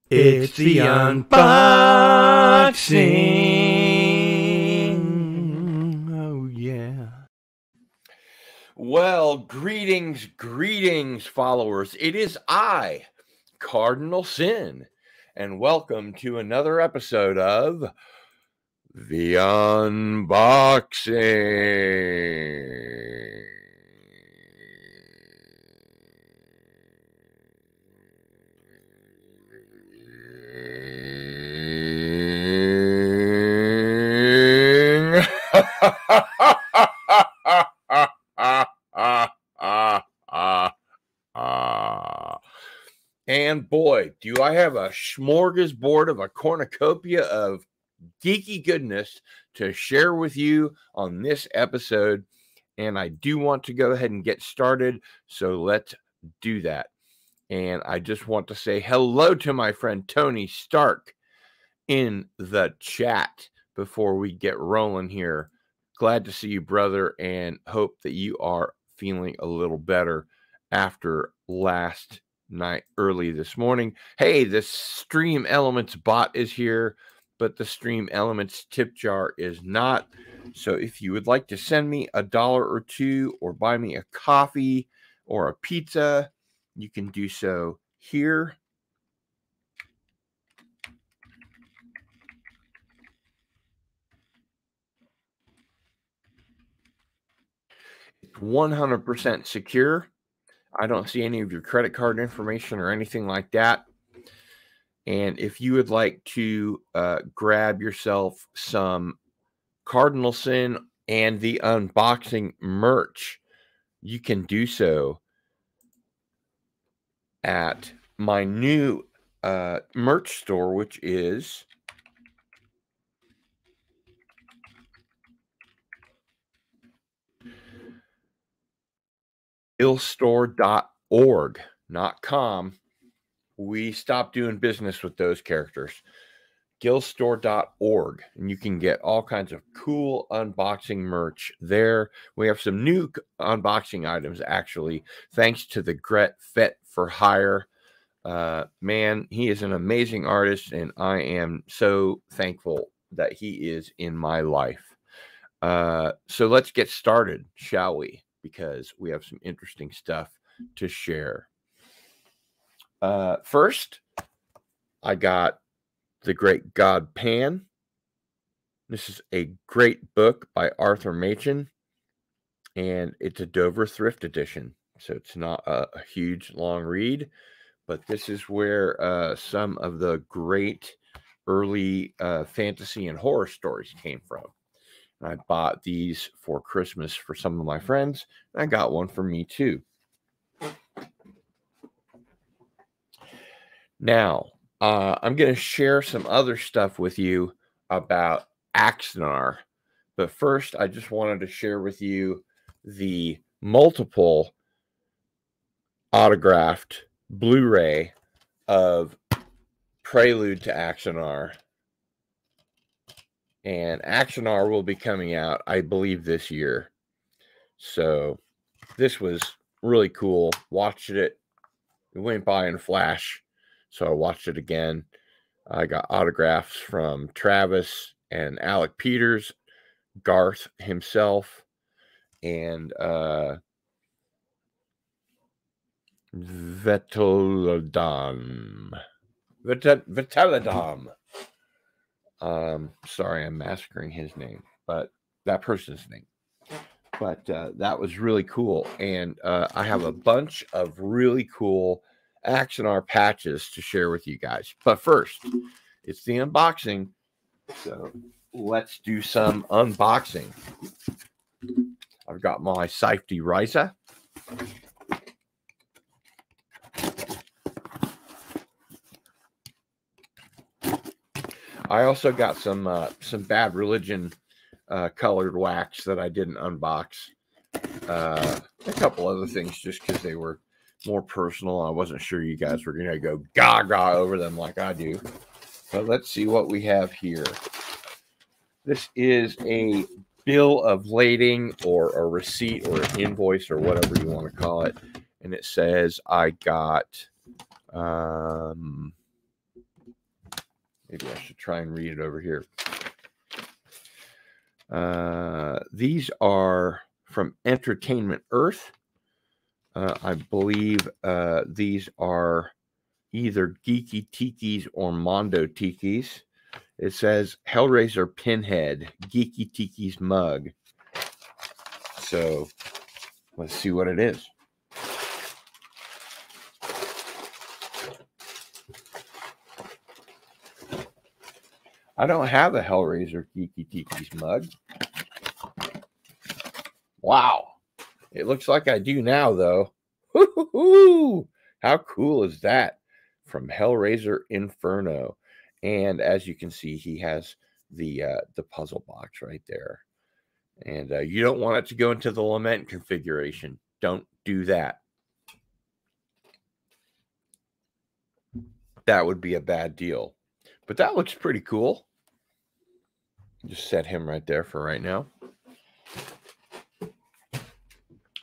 It's the unboxing. Oh, yeah. Well, greetings, followers. It is I, Cardinal Sin, and welcome to another episode of The Unboxing. And boy, do I have a smorgasbord of a cornucopia of geeky goodness to share with you on this episode. And I do want to go ahead and get started. So let's do that. And I just want to say hello to my friend Tony Stark in the chat before we get rolling here. Glad to see you, brother, and hope that you are feeling a little better after last night, early this morning. Hey, the Stream Elements bot is here, but the Stream Elements tip jar is not. So if you would like to send me $1 or $2 or buy me a coffee or a pizza, you can do so here. It's 100% secure. I don't see any of your credit card information or anything like that. And if you would like to grab yourself some Cardinal Sin and the unboxing merch, you can do so at my new merch store, which is illstore.org, not com. We stopped doing business with those characters. Gillstore.org, and you can get all kinds of cool unboxing merch there. We have some new unboxing items, actually, thanks to the Gret Fet for Hire. Man, he is an amazing artist, and I am so thankful that he is in my life. So let's get started, shall we? Because we have some interesting stuff to share. First, I got The Great God Pan. This is a great book by Arthur Machen, and it's a Dover Thrift Edition. So it's not a huge, long read, but this is where some of the great early fantasy and horror stories came from. And I bought these for Christmas for some of my friends, and I got one for me too. Now, I'm going to share some other stuff with you about Axanar. But first, I just wanted to share with you the multiple autographed Blu-ray of Prelude to Axanar. And Axanar will be coming out, I believe, this year. So this was really cool. Watched it. It went by in a flash. So I watched it again. I got autographs from Travis and Alec Peters, Garth himself, and Vitaladam. Sorry, I'm massacring his name, but that person's name. But that was really cool. And I have a bunch of really cool Axanar patches to share with you guys. But first, it's the unboxing. So let's do some unboxing. I've got my Safety Risa. I also got some Bad Religion colored wax that I didn't unbox. A couple other things just because they were more personal. I wasn't sure you guys were going to go gaga over them like I do. But let's see what we have here. This is a bill of lading or a receipt or an invoice or whatever you want to call it. And it says I got Maybe I should try and read it over here. These are from Entertainment Earth. I believe these are either Geeky Tikis or Mondo Tikis. It says Hellraiser Pinhead, Geeky Tiki's mug. So let's see what it is. I don't have a Hellraiser Geeky Tiki's mug. Wow. It looks like I do now, though. Woo-hoo-hoo! How cool is that? From Hellraiser Inferno. And as you can see, he has the puzzle box right there. And you don't want it to go into the Lament configuration. Don't do that. That would be a bad deal. But that looks pretty cool. Just set him right there for right now.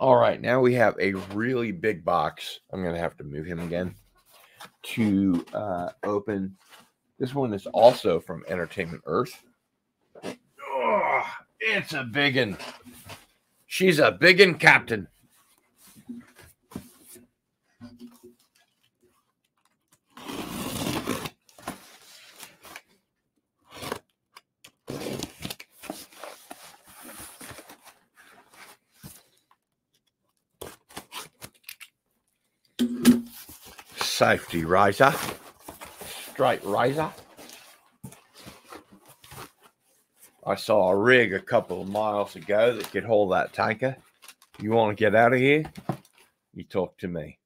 All right, now we have a really big box. I'm going to have to move him again to open. This one is also from Entertainment Earth. Oh, it's a biggin. She's a biggin, Captain. Safety riser. Straight riser. I saw a rig a couple of miles ago that could hold that tanker. You want to get out of here? You talk to me.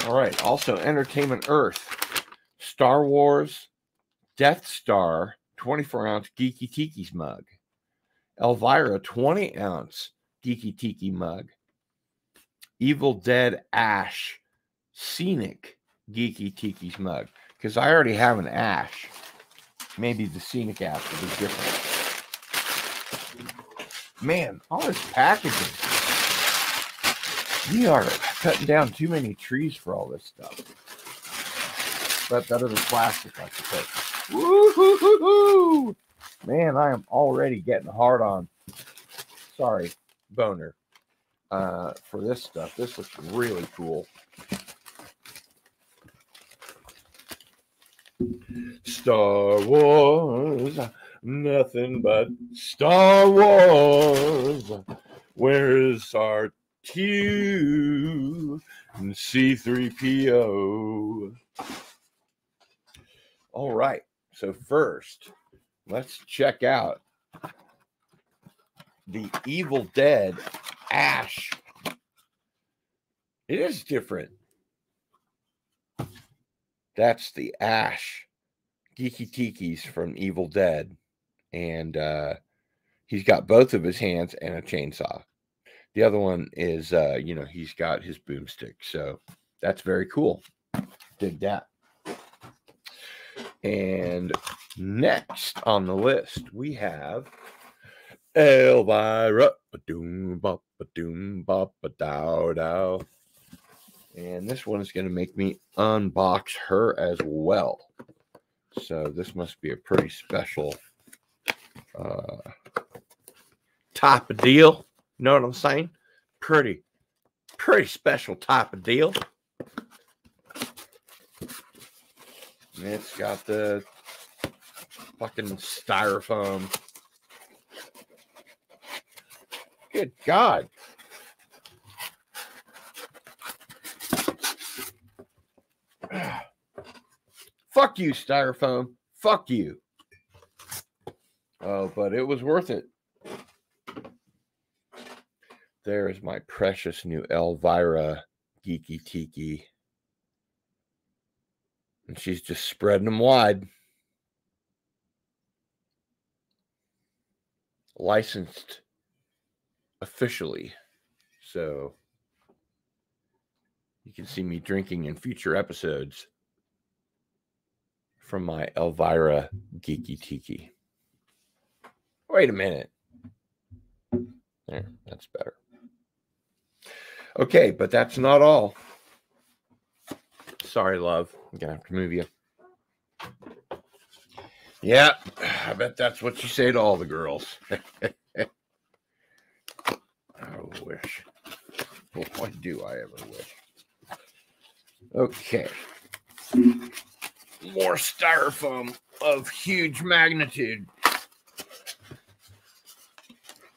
All right. Also, Entertainment Earth. Star Wars Death Star 24-ounce Geeky Tiki's mug. Elvira 20-ounce Geeky Tiki mug. Evil Dead Ash Scenic Geeky Tiki's mug. Because I already have an Ash. Maybe the Scenic Ash will be different. Man, all this packaging. We are cutting down too many trees for all this stuff. But better than plastic, I suppose. Woo-hoo-hoo-hoo! Man, I am already getting hard on. Sorry, boner. For this stuff. This looks really cool. Star Wars, nothing but Star Wars. Where's R2 and C3PO? All right, so first, let's check out the Evil Dead Ash. It is different. That's the Ash Geeky Tikis from Evil Dead. And he's got both of his hands and a chainsaw. The other one is, he's got his boomstick. So that's very cool. Dig that. And next on the list, we have Elvira. Ba-doom, ba-doom, ba-ba-dow-dow. And this one is going to make me unbox her as well. So this must be a pretty special type of deal. You know what I'm saying? Pretty special type of deal. And it's got the fucking styrofoam. Good God. Fuck you, styrofoam. Fuck you. Oh, but it was worth it. There is my precious new Elvira Geeky Tiki. And she's just spreading them wide. Licensed officially. So you can see me drinking in future episodes from my Elvira Geeky Tiki. Wait a minute. There, that's better. Okay, but that's not all. Sorry, love. I'm going to have to move you. Yeah, I bet that's what you say to all the girls. I wish. Boy, do I ever wish. Okay. More styrofoam of huge magnitude.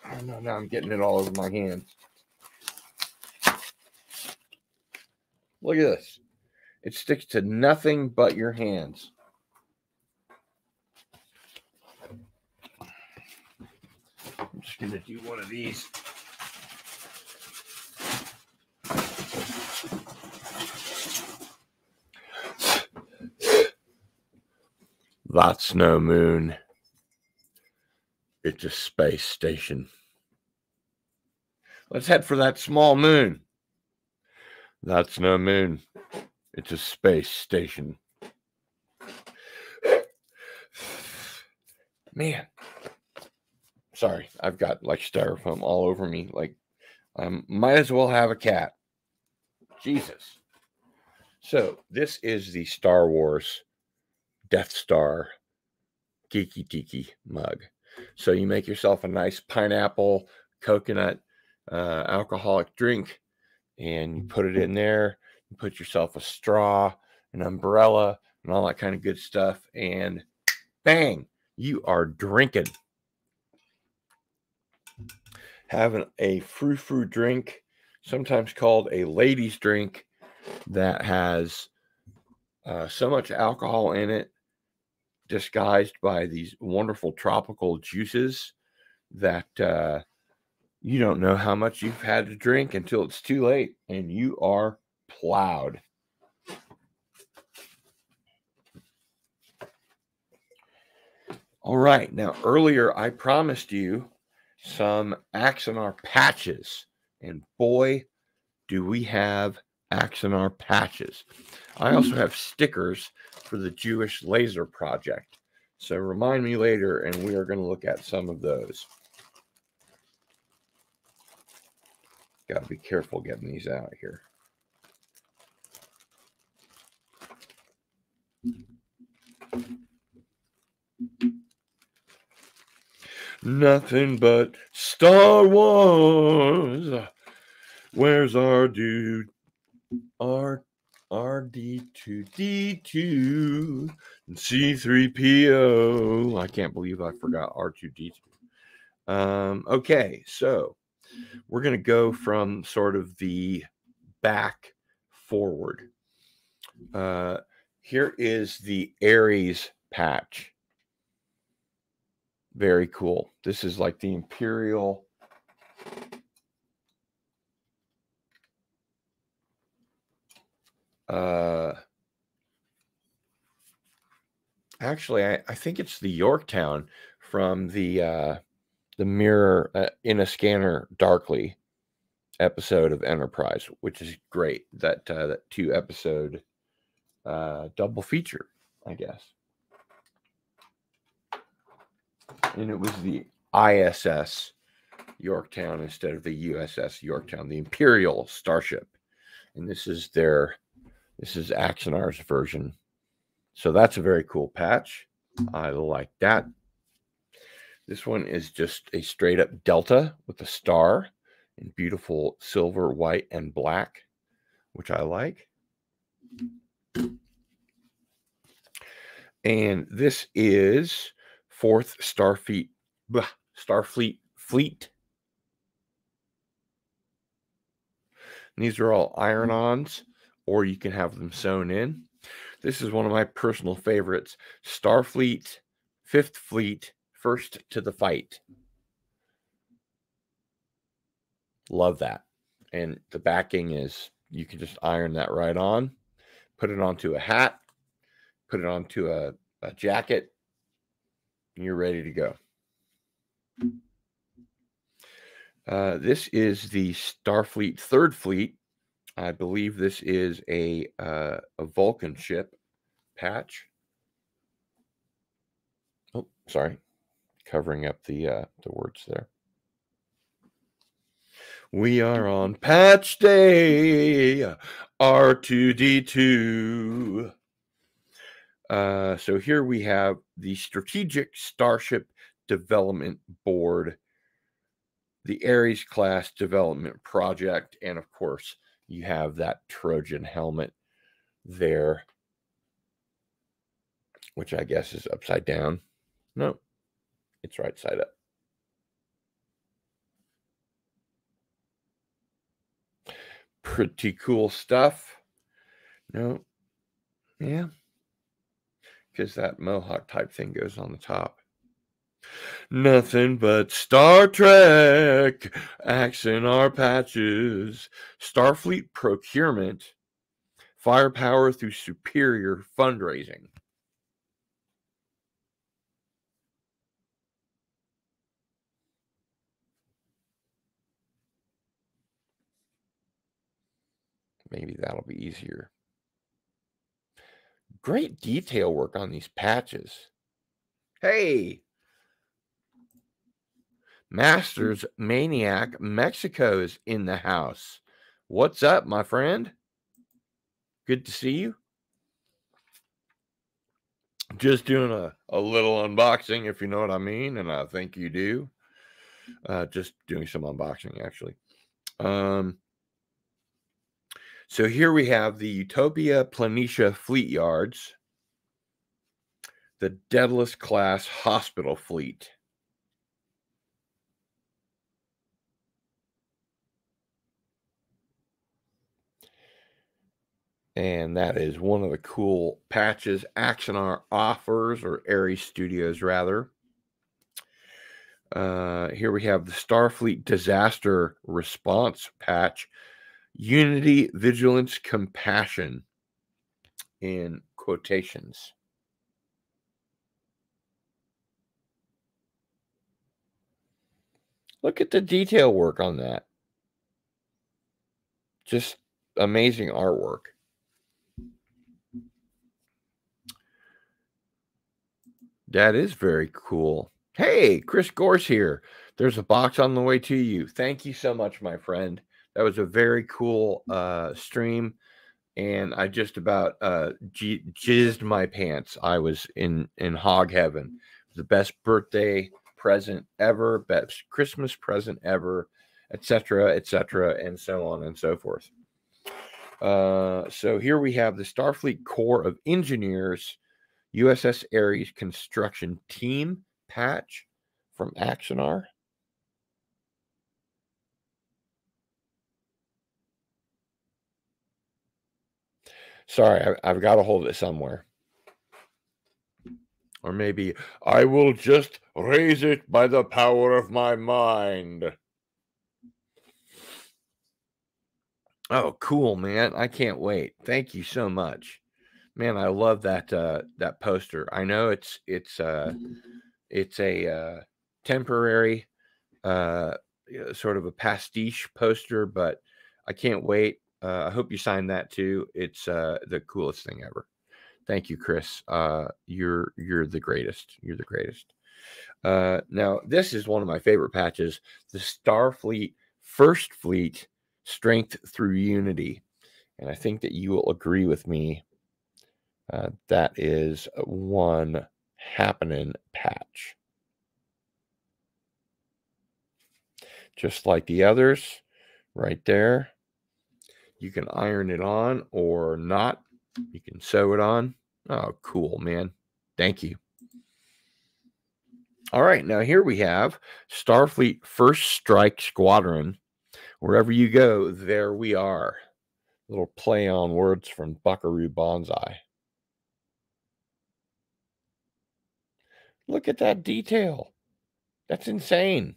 Oh, no, now I'm getting it all over my hands. Look at this. It sticks to nothing but your hands. I'm just going to do one of these. That's no moon. It's a space station. Let's head for that small moon. That's no moon. It's a space station. Man. Sorry, I've got like styrofoam all over me. Like, might as well have a cat. Jesus. So this is the Star Wars Death Star Geeky Tiki mug. So you make yourself a nice pineapple, coconut, alcoholic drink, and you put it in there. You put yourself a straw, an umbrella, and all that kind of good stuff. And bang, you are drinking. Having a frou-frou drink, sometimes called a ladies' drink, that has so much alcohol in it, disguised by these wonderful tropical juices that you don't know how much you've had to drink until it's too late and you are plowed. All right. Now, earlier I promised you some Axonar patches, and boy, do we have Axonar patches. I also have stickers for the Jewish Laser Project. So remind me later, and we are going to look at some of those. Got to be careful getting these out here. Nothing but Star Wars. Where's our dude? R2D2 and C3PO. I can't believe I forgot R2D2. Okay, so we're going to go from sort of the back forward. Here is the Ares patch. Very cool. This is like the Imperial. Actually, I think it's the Yorktown from the Mirror in a Scanner Darkly episode of Enterprise, which is great. That 2-episode double feature, I guess. And it was the ISS Yorktown instead of the USS Yorktown, the Imperial Starship. And this is Axonar's version. So that's a very cool patch. I like that. This one is just a straight up Delta with a star in beautiful silver, white, and black, which I like. And this is 4th Starfleet Fleet. And these are all iron-ons, or you can have them sewn in. This is one of my personal favorites. Starfleet, 5th Fleet, First to the Fight. Love that. And the backing is, you can just iron that right on, put it onto a hat, put it onto a jacket, and you're ready to go. This is the Starfleet 3rd Fleet. I believe this is a Vulcan ship patch. Oh, sorry. Covering up the words there. We are on patch day, R2D2. So here we have the Strategic Starship Development Board, the Ares class development project, and of course, you have that Trojan helmet there, which I guess is upside down. No, it's right side up. Pretty cool stuff. No, yeah, because that mohawk type thing goes on the top. Nothing but Star Trek, accent our patches, Starfleet procurement, firepower through superior fundraising. Maybe that'll be easier. Great detail work on these patches. Hey, Masters Maniac Mexico's in the house. What's up, my friend? Good to see you. Just doing a little unboxing, if you know what I mean, and I think you do. Just doing some unboxing, actually. So here we have the Utopia Planitia Fleet Yards, the Daedalus class hospital fleet. And that is one of the cool patches Axonar offers, or Ares Studios, rather. Here we have the Starfleet Disaster Response patch, Unity, Vigilance, Compassion, in quotations. Look at the detail work on that. Just amazing artwork. That is very cool. Hey, Chris Gorse here. There's a box on the way to you. Thank you so much, my friend. That was a very cool stream, and I just about jizzed my pants. I was in hog heaven. The best birthday present ever, best Christmas present ever, etc., and so on and so forth. So here we have the Starfleet Corps of Engineers USS Ares construction team patch from Axonar. Sorry, I've got to hold it somewhere. Or maybe I will just raise it by the power of my mind. Oh, cool, man. I can't wait. Thank you so much. Man, I love that that poster. I know it's a temporary sort of a pastiche poster, but I can't wait. I hope you sign that too. It's the coolest thing ever. Thank you, Chris. You're the greatest. You're the greatest. Now, this is one of my favorite patches, the Starfleet First Fleet Strength Through Unity. And I think that you will agree with me. That is one happening patch. Just like the others, right there. You can iron it on or not. You can sew it on. Oh, cool, man. Thank you. All right, now here we have Starfleet First Strike Squadron. Wherever you go, there we are. Little play on words from Buckaroo Banzai. Look at that detail. That's insane.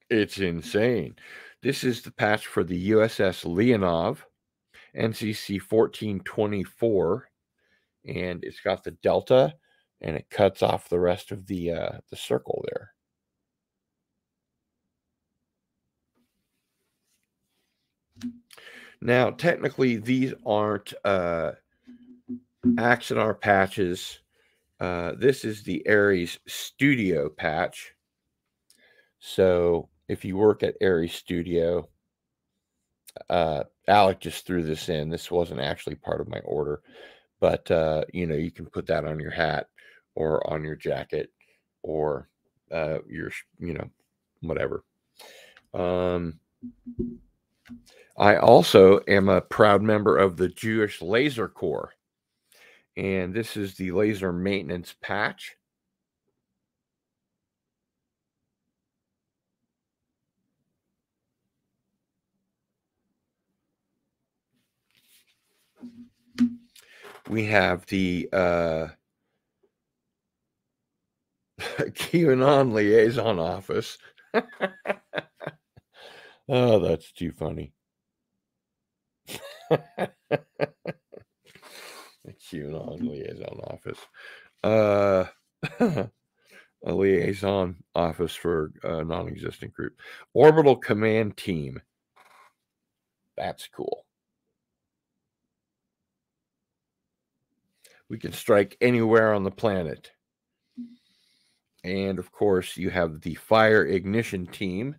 It's insane. This is the patch for the USS Leonov, NCC 1424, and it's got the delta, and it cuts off the rest of the circle there. Now, technically, these aren't Axonar patches. This is the Ares Studio patch. So if you work at Ares Studio, Alec just threw this in. This wasn't actually part of my order, but you can put that on your hat or on your jacket or your whatever. I also am a proud member of the Jewish Laser Corps, and this is the laser maintenance patch. We have the QAnon liaison office. Oh, that's too funny. The QAnon liaison office. A liaison office for a non-existent group. Orbital Command Team. That's cool. We can strike anywhere on the planet. And of course, you have the Fire Ignition Team.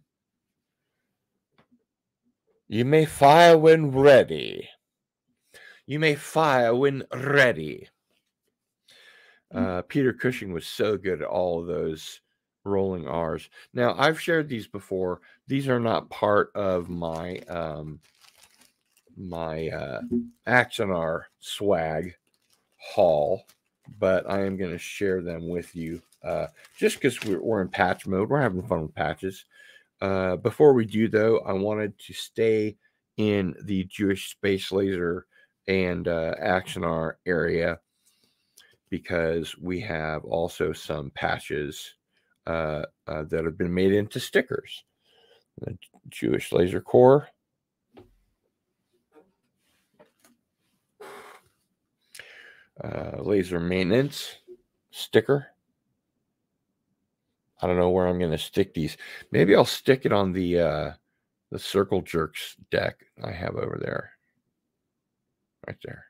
You may fire when ready. You may fire when ready. Peter Cushing was so good at all of those rolling R's. Now, I've shared these before. These are not part of my Action R swag haul, but I am going to share them with you just because we're in patch mode. We're having fun with patches. Before we do, though, I wanted to stay in the Jewish Space Laser and Action R area because we have also some patches that have been made into stickers. The Jewish Laser Corps. Laser maintenance sticker. I don't know where I'm going to stick these. Maybe I'll stick it on the Circle Jerks deck I have over there. Right there.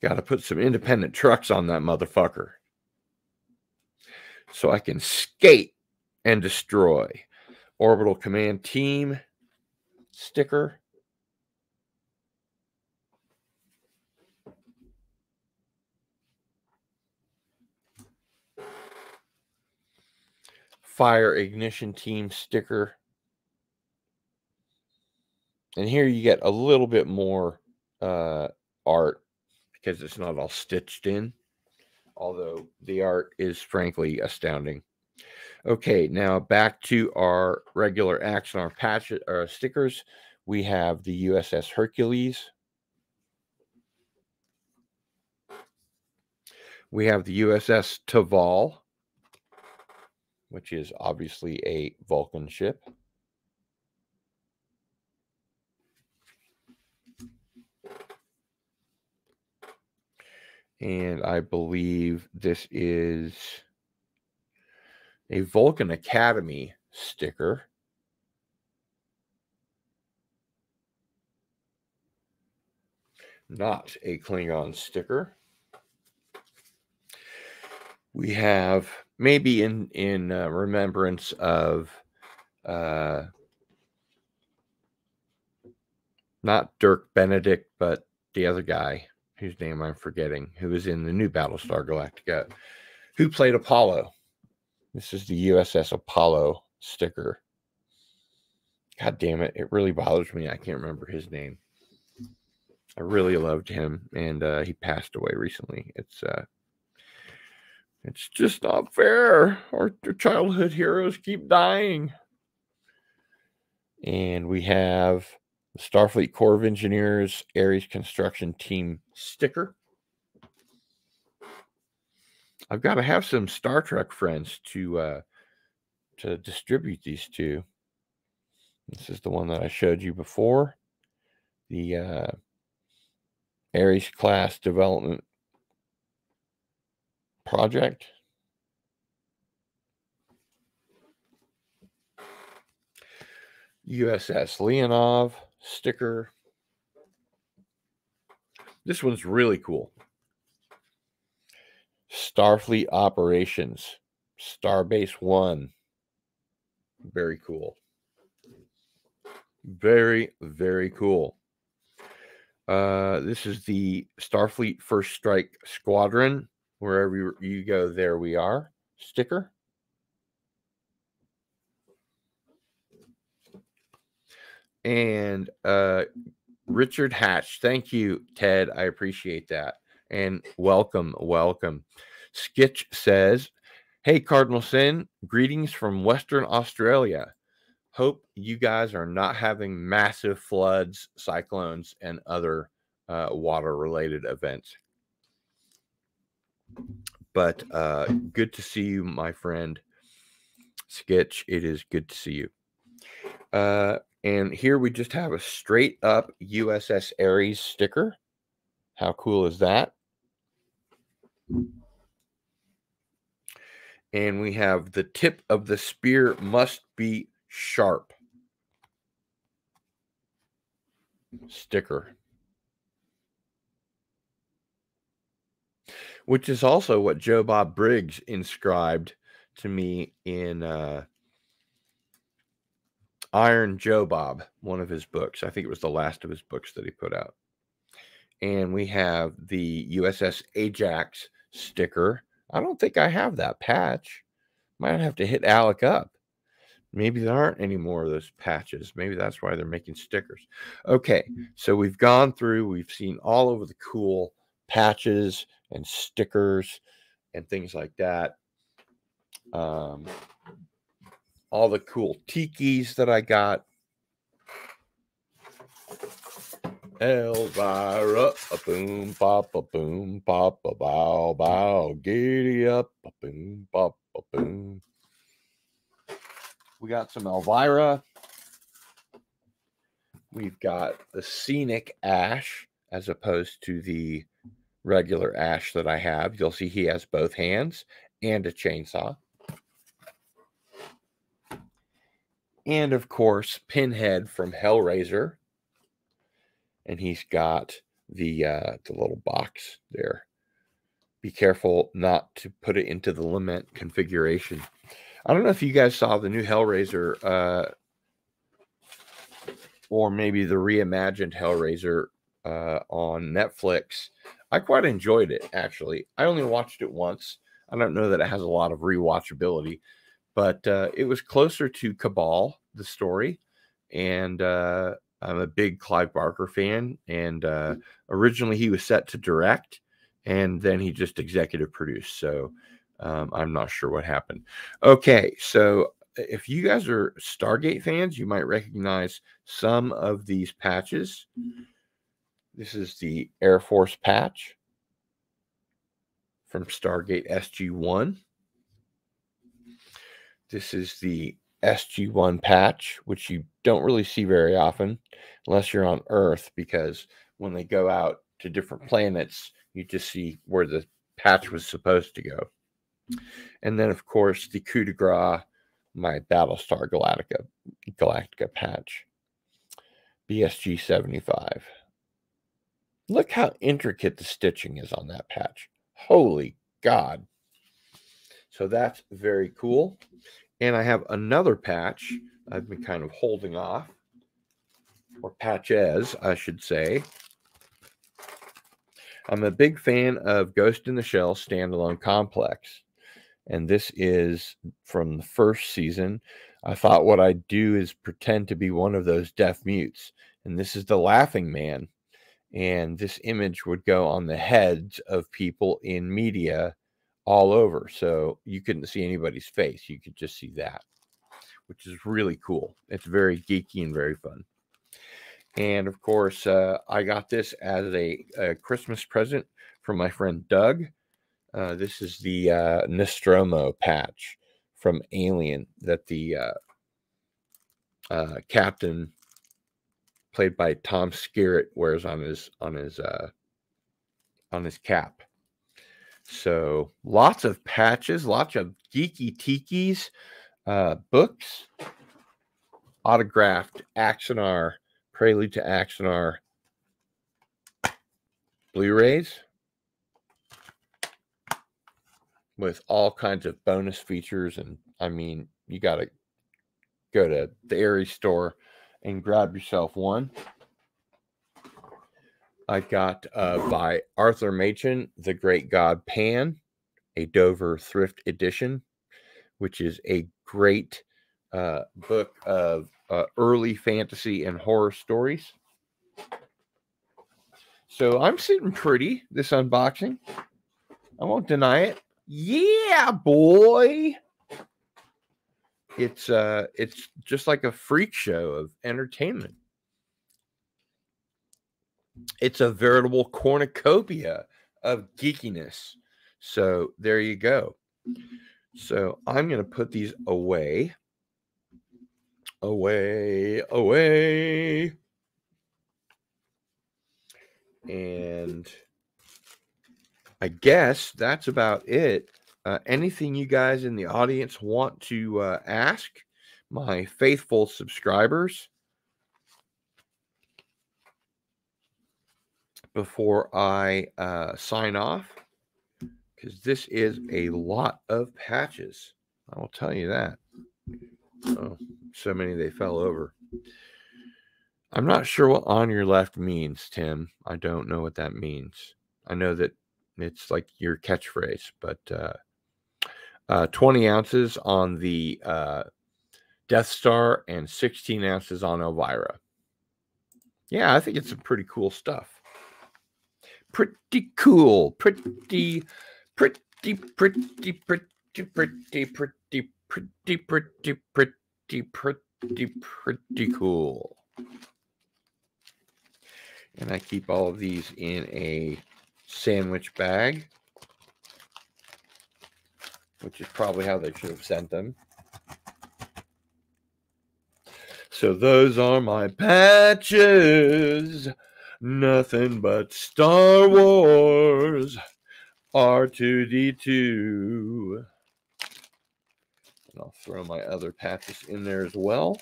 Got to put some independent trucks on that motherfucker so I can skate and destroy. Orbital Command Team sticker. Fire Ignition Team sticker. And here you get a little bit more art because it's not all stitched in, although the art is frankly astounding. Okay, now back to our regular Action R patch stickers. We have the USS Hercules. We have the USS Taval, which is obviously a Vulcan ship. And I believe this is a Vulcan Academy sticker. Not a Klingon sticker. We have, maybe in remembrance of not Dirk Benedict, but the other guy whose name I'm forgetting, who was in the new Battlestar Galactica, who played Apollo. This is the USS Apollo sticker. God damn it. It really bothers me. I can't remember his name. I really loved him, and he passed away recently. It's just not fair. Our childhood heroes keep dying. And we have the Starfleet Corps of Engineers Ares Construction Team sticker. I've got to have some Star Trek friends to distribute these to. This is the one that I showed you before. The Ares class development project. USS Leonov sticker. This one's really cool. Starfleet Operations, Starbase 1. Very cool. Very, very cool. This is the Starfleet First Strike Squadron. Wherever you go, there we are. Sticker. And Richard Hatch. Thank you, Ted. I appreciate that. And welcome. Skitch says, "Hey, Cardinal Sin, greetings from Western Australia. Hope you guys are not having massive floods, cyclones, and other water-related events. But good to see you, my friend Skitch. It is good to see you." And here we just have a straight up USS Ares sticker. How cool is that? And we have the tip of the spear must be sharp sticker, which is also what Joe Bob Briggs inscribed to me in Iron Joe Bob, one of his books. I think it was the last of his books that he put out. And we have the USS Ajax sticker. I don't think I have that patch. Might have to hit Alec up. Maybe there aren't any more of those patches. Maybe that's why they're making stickers. Okay, so we've gone through, we've seen all over the cool patches and stickers and things like that. All the cool tikis that I got. Elvira, a boom, pop, a boom, pop, a bow, bow, giddy up, a boom, pop, a boom. We got some Elvira. We've got the scenic ash as opposed to the regular ash that I have. You'll see he has both hands and a chainsaw. And of course, Pinhead from Hellraiser. And he's got the little box there. Be careful not to put it into the lament configuration. I don't know if you guys saw the new Hellraiser or maybe the reimagined Hellraiser on Netflix. I quite enjoyed it, actually. I only watched it once. I don't know that it has a lot of rewatchability, but it was closer to Cabal, the story, and I'm a big Clive Barker fan, and originally he was set to direct, and then he just executive produced, so I'm not sure what happened. Okay, so if you guys are Stargate fans, you might recognize some of these patches. This is the Air Force patch from Stargate SG-1. This is the SG-1 patch, which you don't really see very often unless you're on Earth, because when they go out to different planets, you just see where the patch was supposed to go. And then, of course, the coup de grace, my Battlestar Galactica patch, BSG 75. Look how intricate the stitching is on that patch. Holy God. So that's very cool. And I have another patch I've been kind of holding off, or patches, I should say. I'm a big fan of Ghost in the Shell Standalone Complex. And this is from the first season. I thought what I'd do is pretend to be one of those deaf mutes. And this is the Laughing Man. And this image would go on the heads of people in media all over. So you couldn't see anybody's face. You could just see that, which is really cool. It's very geeky and very fun. And of course, I got this as a Christmas present from my friend Doug. This is the Nostromo patch from Alien that the captain, played by Tom Skerritt, wears on his cap. So lots of patches, lots of geeky tikis, books, autographed Axanar, Prelude to Axanar Blu-rays with all kinds of bonus features. And I mean, you got to go to the Aries store and grab yourself one. I got by Arthur Machen, The Great God Pan, a Dover thrift edition, which is a great book of early fantasy and horror stories. So I'm sitting pretty this unboxing. I won't deny it. Yeah, boy. It's just like a freak show of entertainment. It's a veritable cornucopia of geekiness. So there you go. So I'm going to put these away. And I guess that's about it. Anything you guys in the audience want to ask my faithful subscribers before I sign off? Because this is a lot of patches. I will tell you that. Oh, so many they fell over. I'm not sure what on your left means, Tim. I don't know what that means. I know that it's like your catchphrase, but 20 ounces on the Death Star and 16 ounces on Elvira. Yeah, I think it's some pretty cool stuff. Pretty cool. Pretty cool. And I keep all of these in a sandwich bag, which is probably how they should have sent them. So those are my patches. Nothing but Star Wars. R2D2. And I'll throw my other patches in there as well,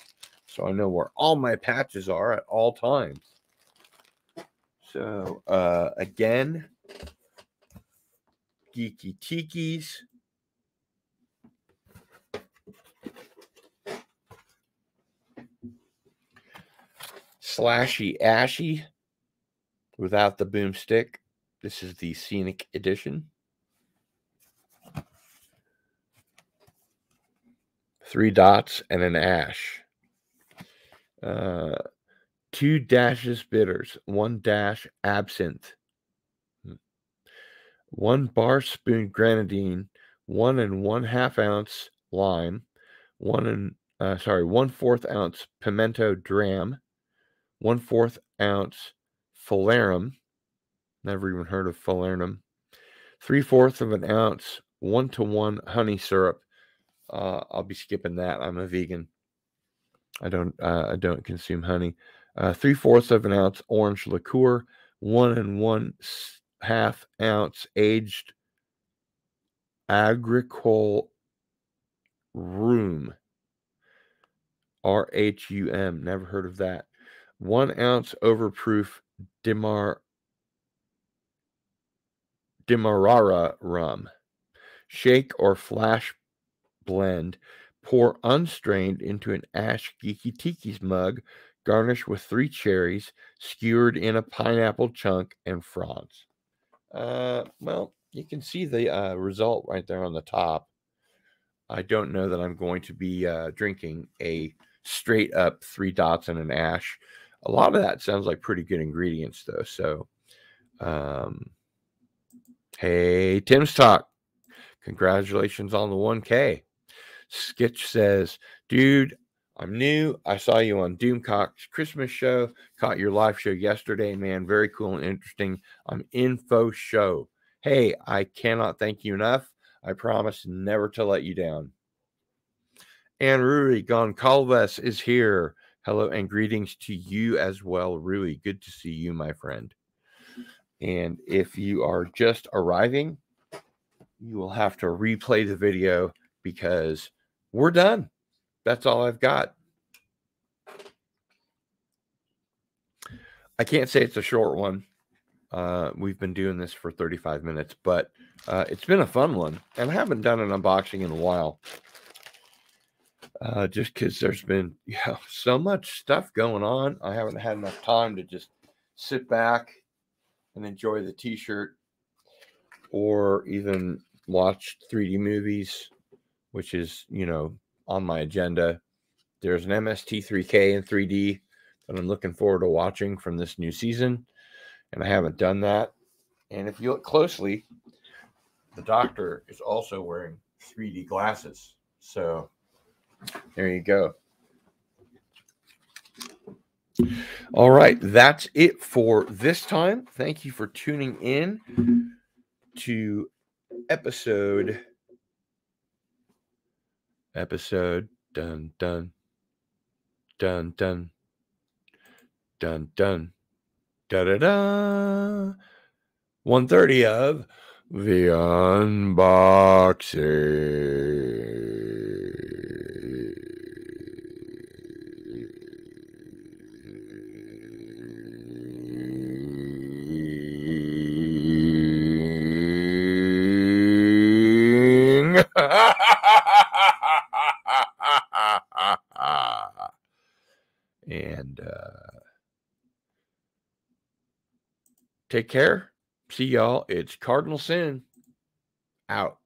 so I know where all my patches are at all times. So, again, Geeky Tikis. Slashy Ashy without the boomstick. This is the Scenic Edition. 3 dots and an ash. 2 dashes bitters, 1 dash absinthe, 1 bar spoon grenadine, 1 1/2 ounce lime, 1/4 ounce pimento dram, 1/4 ounce falernum. Never even heard of falernum. 3/4 of an ounce 1-to-1 honey syrup. I'll be skipping that. I'm a vegan. I don't consume honey. 3/4 of an ounce orange liqueur, 1 1/2 ounce aged agricole rum, RHUM, never heard of that. 1 ounce overproof Demerara rum. Shake or flash blend. Pour unstrained into an Ash Geeky Tiki's mug, garnish with 3 cherries, skewered in a pineapple chunk, and fronds. Well, you can see the result right there on the top. I don't know that I'm going to be drinking a straight up 3 dots and an ash. A lot of that sounds like pretty good ingredients, though. So, hey, Tim's Talk. Congratulations on the 1K. Skitch says, dude, I'm new. I saw you on Doomcock's Christmas show. Caught your live show yesterday, man. Very cool and interesting. I'm info show. Hey, I cannot thank you enough. I promise never to let you down. And Rui Goncalves is here. Hello and greetings to you as well, Rui. Good to see you, my friend. And if you are just arriving, you will have to replay the video because we're done. That's all I've got. I can't say it's a short one. We've been doing this for 35 minutes, but it's been a fun one. And I haven't done an unboxing in a while. Just because there's been so much stuff going on. I haven't had enough time to just sit back and enjoy the t-shirt, or even watch 3D movies, which is, on my agenda. There's an MST3K in 3D that I'm looking forward to watching from this new season, and I haven't done that. And if you look closely, the Doctor is also wearing 3D glasses. So there you go. All right, that's it for this time. Thank you for tuning in to episode dun dun dun dun dun dun da da da 130 of the unboxing. And take care. See y'all. It's Cardinal Sin out.